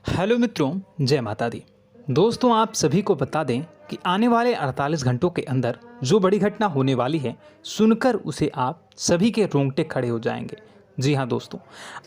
Hello मित्रों, जय माता दी। दोस्तों, आप सभी को बता दें कि आने वाले 48 घंटों के अंदर जो बड़ी घटना होने वाली है, सुनकर उसे आप सभी के रोंगटे खड़े हो जाएंगे। जी हाँ दोस्तों,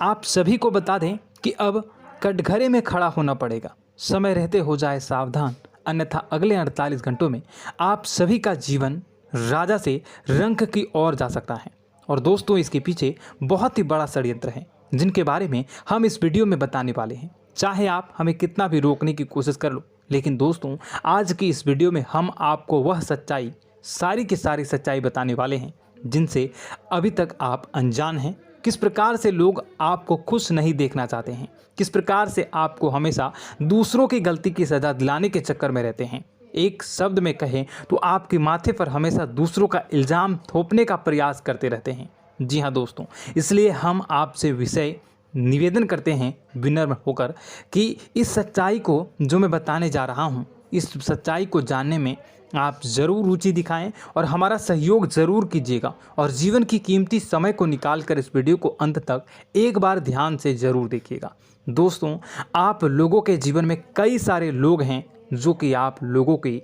आप सभी को बता दें कि अब कटघरे में खड़ा होना पड़ेगा। समय रहते हो जाए सावधान, अन्यथा अगले 48 घंटों में आप सभी का जीवन राजा से रंक की ओर जा सकता है। और दोस्तों, इसके पीछे बहुत ही बड़ा षड्यंत्र है, जिनके बारे में हम इस वीडियो में बताने वाले हैं। चाहे आप हमें कितना भी रोकने की कोशिश कर लो, लेकिन दोस्तों, आज की इस वीडियो में हम आपको वह सच्चाई, सारी की सारी सच्चाई बताने वाले हैं जिनसे अभी तक आप अनजान हैं। किस प्रकार से लोग आपको खुश नहीं देखना चाहते हैं, किस प्रकार से आपको हमेशा दूसरों की गलती की सज़ा दिलाने के चक्कर में रहते हैं। एक शब्द में कहें तो आपके माथे पर हमेशा दूसरों का इल्ज़ाम थोपने का प्रयास करते रहते हैं। जी हाँ दोस्तों, इसलिए हम आपसे विषय निवेदन करते हैं विनम्र होकर कि इस सच्चाई को जो मैं बताने जा रहा हूँ, इस सच्चाई को जानने में आप ज़रूर रुचि दिखाएं और हमारा सहयोग ज़रूर कीजिएगा। और जीवन की कीमती समय को निकाल कर इस वीडियो को अंत तक एक बार ध्यान से ज़रूर देखिएगा। दोस्तों, आप लोगों के जीवन में कई सारे लोग हैं जो कि आप लोगों की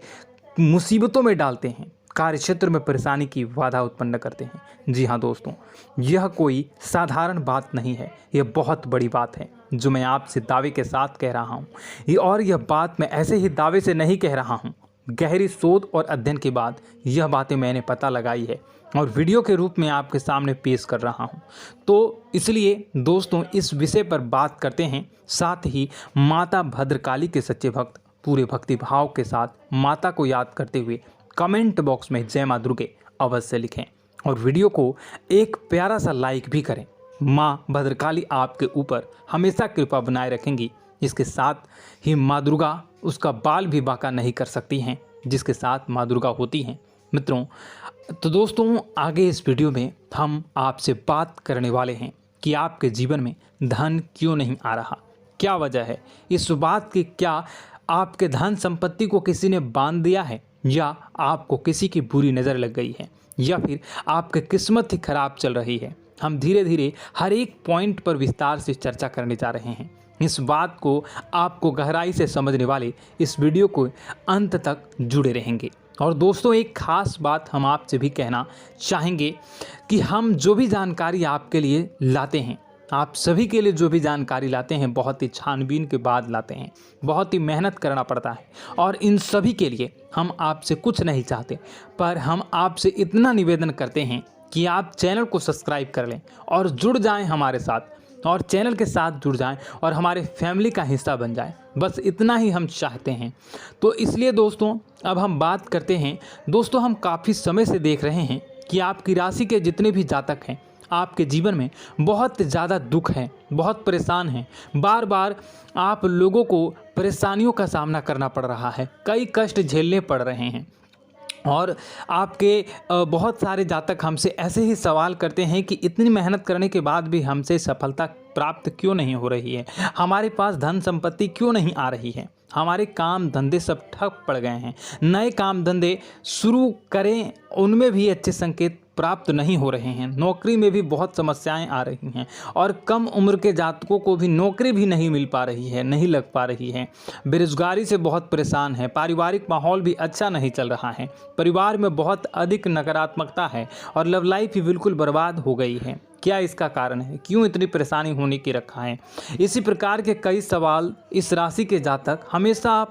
मुसीबतों में डालते हैं, कार्य क्षेत्र में परेशानी की बाधा उत्पन्न करते हैं। जी हाँ दोस्तों, यह कोई साधारण बात नहीं है, यह बहुत बड़ी बात है जो मैं आपसे दावे के साथ कह रहा हूँ। और यह बात मैं ऐसे ही दावे से नहीं कह रहा हूँ, गहरी शोध और अध्ययन के बाद यह बातें मैंने पता लगाई है और वीडियो के रूप में आपके सामने पेश कर रहा हूँ। तो इसलिए दोस्तों, इस विषय पर बात करते हैं। साथ ही माता भद्रकाली के सच्चे भक्त पूरे भक्ति भाव के साथ माता को याद करते हुए कमेंट बॉक्स में जय मां दुर्गे अवश्य लिखें और वीडियो को एक प्यारा सा लाइक भी करें। माँ भद्रकाली आपके ऊपर हमेशा कृपा बनाए रखेंगी। इसके साथ ही माँ दुर्गा उसका बाल भी बांका नहीं कर सकती हैं, जिसके साथ माँ दुर्गा होती हैं। मित्रों, तो दोस्तों, आगे इस वीडियो में हम आपसे बात करने वाले हैं कि आपके जीवन में धन क्यों नहीं आ रहा, क्या वजह है इस बात की। क्या आपके धन संपत्ति को किसी ने बांध दिया है, या आपको किसी की बुरी नज़र लग गई है, या फिर आपकी किस्मत ही खराब चल रही है। हम धीरे धीरे हर एक पॉइंट पर विस्तार से चर्चा करने जा रहे हैं। इस बात को आपको गहराई से समझने वाले इस वीडियो को अंत तक जुड़े रहेंगे। और दोस्तों, एक खास बात हम आपसे भी कहना चाहेंगे कि हम जो भी जानकारी आपके लिए लाते हैं, आप सभी के लिए जो भी जानकारी लाते हैं, बहुत ही छानबीन के बाद लाते हैं, बहुत ही मेहनत करना पड़ता है। और इन सभी के लिए हम आपसे कुछ नहीं चाहते, पर हम आपसे इतना निवेदन करते हैं कि आप चैनल को सब्सक्राइब कर लें और जुड़ जाएं हमारे साथ, और चैनल के साथ जुड़ जाएं और हमारे फैमिली का हिस्सा बन जाएं। बस इतना ही हम चाहते हैं। तो इसलिए दोस्तों, अब हम बात करते हैं। दोस्तों, हम काफ़ी समय से देख रहे हैं कि आपकी राशि के जितने भी जातक हैं, आपके जीवन में बहुत ज़्यादा दुख है, बहुत परेशान हैं। बार बार आप लोगों को परेशानियों का सामना करना पड़ रहा है, कई कष्ट झेलने पड़ रहे हैं। और आपके बहुत सारे जातक हमसे ऐसे ही सवाल करते हैं कि इतनी मेहनत करने के बाद भी हमसे सफलता प्राप्त क्यों नहीं हो रही है, हमारे पास धन संपत्ति क्यों नहीं आ रही है, हमारे काम धंधे सब ठप पड़ गए हैं, नए काम धंधे शुरू करें उनमें भी अच्छे संकेत प्राप्त नहीं हो रहे हैं, नौकरी में भी बहुत समस्याएं आ रही हैं, और कम उम्र के जातकों को भी नौकरी भी नहीं मिल पा रही है, नहीं लग पा रही है, बेरोजगारी से बहुत परेशान है, पारिवारिक माहौल भी अच्छा नहीं चल रहा है, परिवार में बहुत अधिक नकारात्मकता है और लव लाइफ भी बिल्कुल बर्बाद हो गई है। क्या इसका कारण है, क्यों इतनी परेशानी होने की रखा है? इसी प्रकार के कई सवाल इस राशि के जातक हमेशा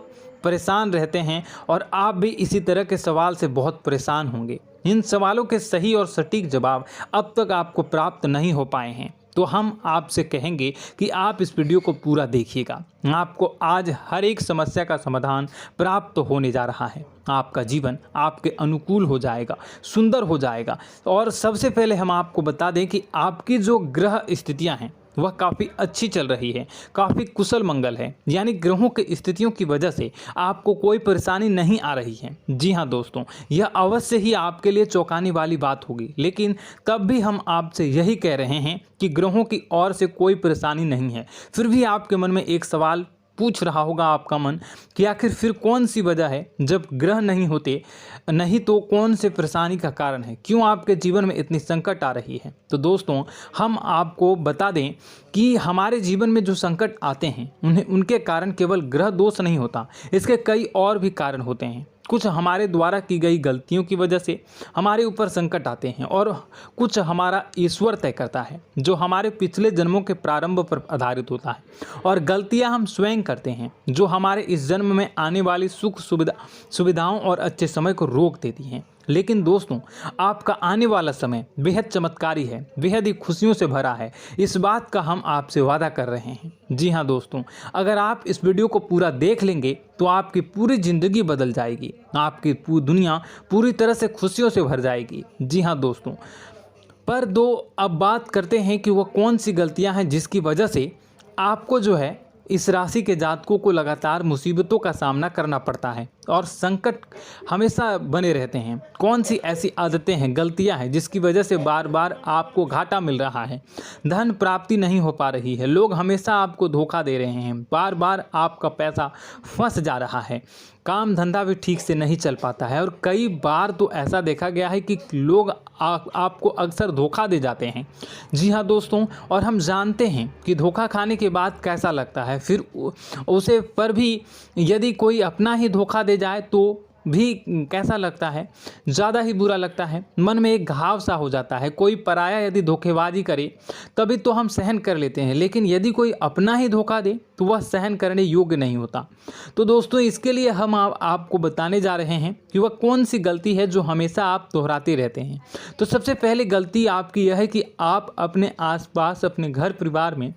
परेशान रहते हैं, और आप भी इसी तरह के सवाल से बहुत परेशान होंगे। इन सवालों के सही और सटीक जवाब अब तक आपको प्राप्त नहीं हो पाए हैं, तो हम आपसे कहेंगे कि आप इस वीडियो को पूरा देखिएगा। आपको आज हर एक समस्या का समाधान प्राप्त होने जा रहा है। आपका जीवन आपके अनुकूल हो जाएगा, सुंदर हो जाएगा। और सबसे पहले हम आपको बता दें कि आपकी जो ग्रह स्थितियां हैं वह काफ़ी अच्छी चल रही है, काफ़ी कुशल मंगल है, यानी ग्रहों की स्थितियों की वजह से आपको कोई परेशानी नहीं आ रही है। जी हाँ दोस्तों, यह अवश्य ही आपके लिए चौंकाने वाली बात होगी, लेकिन तब भी हम आपसे यही कह रहे हैं कि ग्रहों की ओर से कोई परेशानी नहीं है। फिर भी आपके मन में एक सवाल पूछ रहा होगा आपका मन कि आखिर फिर कौन सी वजह है, जब ग्रह नहीं होते नहीं तो कौन से परेशानी का कारण है, क्यों आपके जीवन में इतनी संकट आ रही है। तो दोस्तों हम आपको बता दें कि हमारे जीवन में जो संकट आते हैं उनके कारण केवल ग्रह दोष नहीं होता, इसके कई और भी कारण होते हैं। कुछ हमारे द्वारा की गई गलतियों की वजह से हमारे ऊपर संकट आते हैं और कुछ हमारा ईश्वर तय करता है, जो हमारे पिछले जन्मों के प्रारंभ पर आधारित होता है। और गलतियां हम स्वयं करते हैं, जो हमारे इस जन्म में आने वाली सुख सुविधाओं और अच्छे समय को रोक देती हैं। लेकिन दोस्तों आपका आने वाला समय बेहद चमत्कारी है, बेहद ही खुशियों से भरा है, इस बात का हम आपसे वादा कर रहे हैं। जी हाँ दोस्तों, अगर आप इस वीडियो को पूरा देख लेंगे तो आपकी पूरी ज़िंदगी बदल जाएगी, आपकी पूरी दुनिया पूरी तरह से खुशियों से भर जाएगी। जी हाँ दोस्तों, पर अब बात करते हैं कि वह कौन सी गलतियां हैं जिसकी वजह से आपको जो है इस राशि के जातकों को लगातार मुसीबतों का सामना करना पड़ता है और संकट हमेशा बने रहते हैं। कौन सी ऐसी आदतें हैं, गलतियां हैं जिसकी वजह से बार बार आपको घाटा मिल रहा है, धन प्राप्ति नहीं हो पा रही है, लोग हमेशा आपको धोखा दे रहे हैं, बार बार आपका पैसा फंस जा रहा है, काम धंधा भी ठीक से नहीं चल पाता है और कई बार तो ऐसा देखा गया है कि लोग आपको अक्सर धोखा दे जाते हैं। जी हाँ दोस्तों, और हम जानते हैं कि धोखा खाने के बाद कैसा लगता है, फिर उसे पर भी यदि कोई अपना ही धोखा दे जाए तो भी कैसा लगता है, ज़्यादा ही बुरा लगता है, मन में एक घाव सा हो जाता है। कोई पराया यदि धोखेबाजी करे तभी तो हम सहन कर लेते हैं, लेकिन यदि कोई अपना ही धोखा दे तो वह सहन करने योग्य नहीं होता। तो दोस्तों इसके लिए हम आपको बताने जा रहे हैं कि वह कौन सी गलती है जो हमेशा आप दोहराते रहते हैं। तो सबसे पहले गलती आपकी यह है कि आप अपने आसपास, अपने घर परिवार में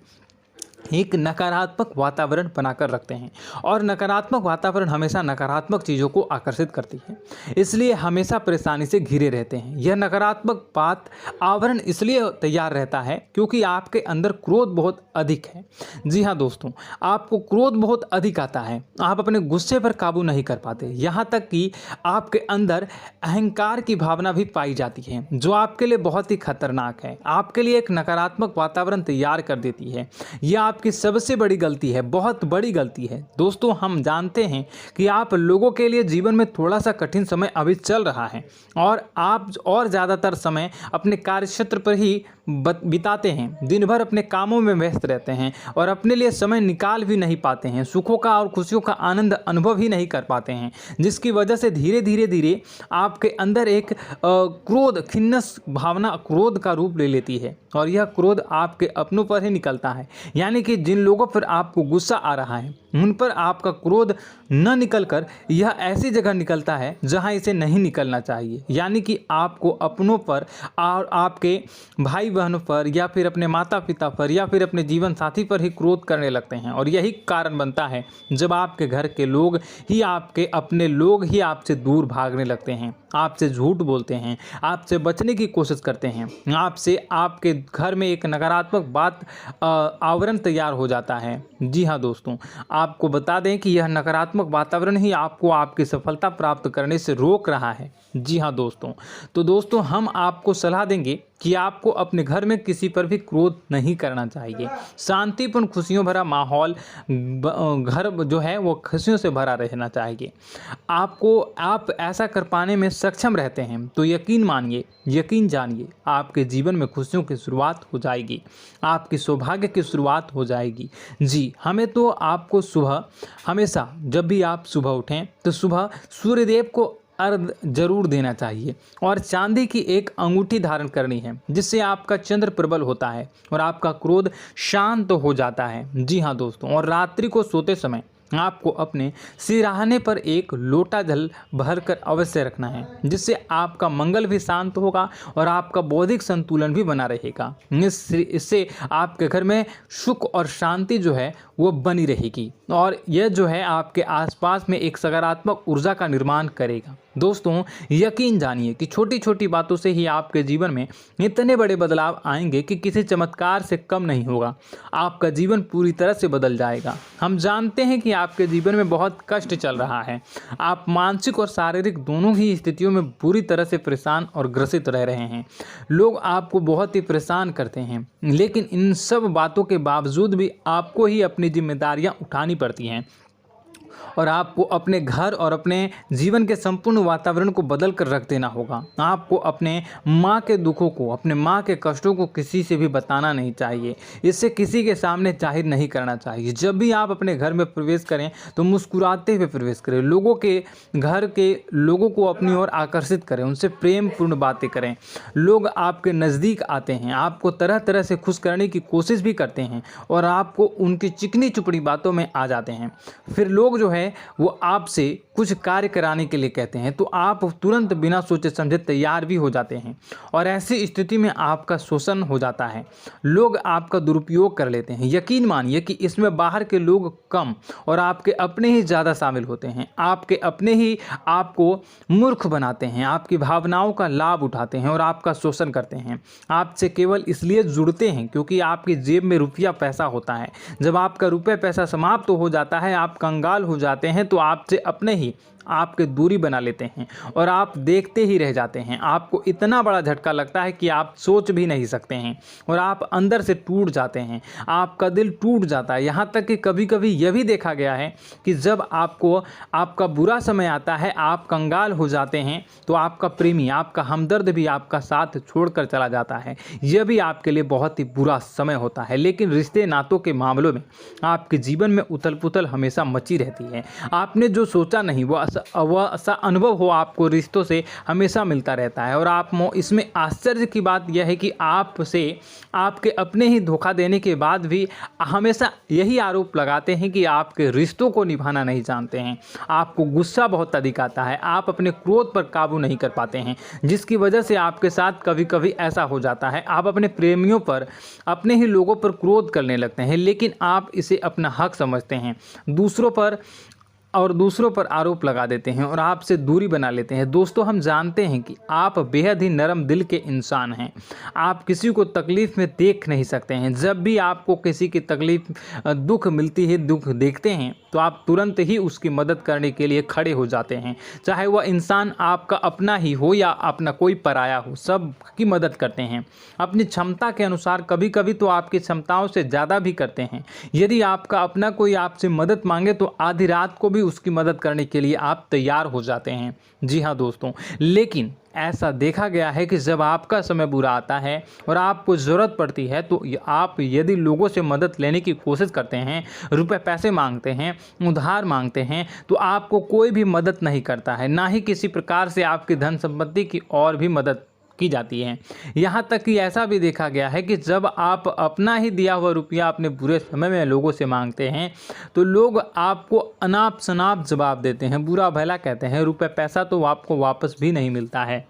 एक नकारात्मक वातावरण बनाकर रखते हैं और नकारात्मक वातावरण हमेशा नकारात्मक चीज़ों को आकर्षित करती है, इसलिए हमेशा परेशानी से घिरे रहते हैं। यह नकारात्मक आवरण इसलिए तैयार रहता है क्योंकि आपके अंदर क्रोध बहुत अधिक है। जी हाँ दोस्तों, आपको क्रोध बहुत अधिक आता है, आप अपने गुस्से पर काबू नहीं कर पाते, यहाँ तक कि आपके अंदर अहंकार की भावना भी पाई जाती है, जो आपके लिए बहुत ही खतरनाक है, आपके लिए एक नकारात्मक वातावरण तैयार कर देती है। यह आपकी सबसे बड़ी गलती है, बहुत बड़ी गलती है। दोस्तों हम जानते हैं कि आप लोगों के लिए जीवन में थोड़ा सा कठिन समय अभी चल रहा है और आप और ज़्यादातर समय अपने कार्यक्षेत्र पर ही बिताते हैं, दिन भर अपने कामों में व्यस्त रहते हैं और अपने लिए समय निकाल भी नहीं पाते हैं, सुखों का और खुशियों का आनंद अनुभव ही नहीं कर पाते हैं, जिसकी वजह से धीरे धीरे आपके अंदर एक क्रोध, खिन्नस भावना क्रोध का रूप ले लेती है और यह क्रोध आपके अपनों पर ही निकलता है। यानी कि जिन लोगों पर आपको गुस्सा आ रहा है उन पर आपका क्रोध न निकलकर यह ऐसी जगह निकलता है जहां इसे नहीं निकलना चाहिए। यानी कि आपको अपनों पर और आपके भाई बहनों पर या फिर अपने माता पिता पर या फिर अपने जीवन साथी पर ही क्रोध करने लगते हैं और यही कारण बनता है जब आपके घर के लोग ही, आपके अपने लोग ही आपसे दूर भागने लगते हैं, आपसे झूठ बोलते हैं, आपसे बचने की कोशिश करते हैं, आपके घर में एक नकारात्मक आवरण तैयार हो जाता है। जी हाँ दोस्तों, आपको बता दें कि यह नकारात्मक वातावरण ही आपको आपकी सफलता प्राप्त करने से रोक रहा है। जी हाँ दोस्तों, तो दोस्तों हम आपको सलाह देंगे कि आपको अपने घर में किसी पर भी क्रोध नहीं करना चाहिए। शांतिपूर्ण खुशियों भरा माहौल, घर जो है वो खुशियों से भरा रहना चाहिए। आप ऐसा कर पाने में सक्षम रहते हैं तो यकीन मानिए, यकीन जानिए, आपके जीवन में खुशियों की शुरुआत हो जाएगी, आपकी सौभाग्य की शुरुआत हो जाएगी। जी, हमें तो आपको सुबह, हमेशा जब भी आप सुबह उठें तो सुबह सूर्यदेव को अर्घ जरूर देना चाहिए और चांदी की एक अंगूठी धारण करनी है, जिससे आपका चंद्र प्रबल होता है और आपका क्रोध शांत हो जाता है। जी हाँ दोस्तों, और रात्रि को सोते समय आपको अपने सिरहाने पर एक लोटा जल भरकर अवश्य रखना है, जिससे आपका मंगल भी शांत होगा और आपका बौद्धिक संतुलन भी बना रहेगा। इससे आपके घर में सुख और शांति जो है वो बनी रहेगी और यह जो है आपके आसपास में एक सकारात्मक ऊर्जा का निर्माण करेगा। दोस्तों यकीन जानिए कि छोटी छोटी बातों से ही आपके जीवन में इतने बड़े बदलाव आएंगे कि किसी चमत्कार से कम नहीं होगा, आपका जीवन पूरी तरह से बदल जाएगा। हम जानते हैं कि आपके जीवन में बहुत कष्ट चल रहा है। आप मानसिक और शारीरिक दोनों ही स्थितियों में बुरी तरह से परेशान और ग्रसित रह रहे हैं। लोग आपको बहुत ही परेशान करते हैं, लेकिन इन सब बातों के बावजूद भी आपको ही अपनी जिम्मेदारियां उठानी पड़ती हैं और आपको अपने घर और अपने जीवन के संपूर्ण वातावरण को बदल कर रख देना होगा। आपको अपने माँ के दुखों को, अपने माँ के कष्टों को किसी से भी बताना नहीं चाहिए। इससे किसी के सामने जाहिर नहीं करना चाहिए। जब भी आप अपने घर में प्रवेश करें तो मुस्कुराते हुए प्रवेश करें। लोगों के घर के लोगों को अपनी ओर आकर्षित करें, उनसे प्रेमपूर्ण बातें करें। लोग आपके नज़दीक आते हैं, आपको तरह तरह से खुश करने की कोशिश भी करते हैं और आपको उनकी चिकनी चुपड़ी बातों में आ जाते हैं। फिर लोग जो है वो आपसे कुछ कार्य कराने के लिए कहते हैं तो आप तुरंत बिना सोचे समझे तैयार भी हो जाते हैं और ऐसी स्थिति में आपका शोषण हो जाता है। लोग आपका दुरुपयोग कर लेते हैं। यकीन मानिए कि इसमें बाहर के लोग कम और आपके अपने ही ज़्यादा शामिल होते हैं। आपके अपने ही आपको मूर्ख बनाते हैं, आपकी भावनाओं का लाभ उठाते हैं और आपका शोषण करते हैं। आपसे केवल इसलिए जुड़ते हैं क्योंकि आपकी जेब में रुपया पैसा होता है। जब आपका रुपया पैसा समाप्त हो जाता है, आप कंगाल हो जाते हैं तो आपसे अपने ही आपके दूरी बना लेते हैं और आप देखते ही रह जाते हैं। आपको इतना बड़ा झटका लगता है कि आप सोच भी नहीं सकते हैं और आप अंदर से टूट जाते हैं। आपका दिल टूट जाता है। यहाँ तक कि कभी कभी यह भी देखा गया है कि जब आपको आपका बुरा समय आता है, आप कंगाल हो जाते हैं तो आपका प्रेमी, आपका हमदर्द भी आपका साथ छोड़कर चला जाता है। यह भी आपके लिए बहुत ही बुरा समय होता है। लेकिन रिश्ते नातों के मामलों में आपके जीवन में उथल पुथल हमेशा मची रहती है। आपने जो सोचा नहीं वह ऐसा अनुभव हो आपको रिश्तों से हमेशा मिलता रहता है। और आप इसमें आश्चर्य की बात यह है कि आपसे आपके अपने ही धोखा देने के बाद भी हमेशा यही आरोप लगाते हैं कि आपके रिश्तों को निभाना नहीं जानते हैं। आपको गुस्सा बहुत अधिक आता है, आप अपने क्रोध पर काबू नहीं कर पाते हैं, जिसकी वजह से आपके साथ कभी कभी ऐसा हो जाता है आप अपने प्रेमियों पर, अपने ही लोगों पर क्रोध करने लगते हैं। लेकिन आप इसे अपना हक समझते हैं, दूसरों पर आरोप लगा देते हैं और आपसे दूरी बना लेते हैं। दोस्तों, हम जानते हैं कि आप बेहद ही नरम दिल के इंसान हैं। आप किसी को तकलीफ़ में देख नहीं सकते हैं। जब भी आपको किसी की तकलीफ़, दुख मिलती है, दुख देखते हैं तो आप तुरंत ही उसकी मदद करने के लिए खड़े हो जाते हैं। चाहे वह इंसान आपका अपना ही हो या अपना कोई पराया हो, सब की मदद करते हैं अपनी क्षमता के अनुसार। कभी कभी तो आपकी क्षमताओं से ज़्यादा भी करते हैं। यदि आपका अपना कोई आपसे मदद मांगे तो आधी रात को भी उसकी मदद करने के लिए आप तैयार हो जाते हैं। जी हाँ दोस्तों, लेकिन ऐसा देखा गया है कि जब आपका समय बुरा आता है और आपको ज़रूरत पड़ती है तो आप यदि लोगों से मदद लेने की कोशिश करते हैं, रुपए पैसे मांगते हैं, उधार मांगते हैं, तो आपको कोई भी मदद नहीं करता है। ना ही किसी प्रकार से आपकी धन संपत्ति की और भी मदद की जाती है। यहाँ तक कि ऐसा भी देखा गया है कि जब आप अपना ही दिया हुआ रुपया अपने बुरे समय में लोगों से मांगते हैं तो लोग आपको अनाप शनाप जवाब देते हैं, बुरा भला कहते हैं। रुपये पैसा तो आपको वापस भी नहीं मिलता है।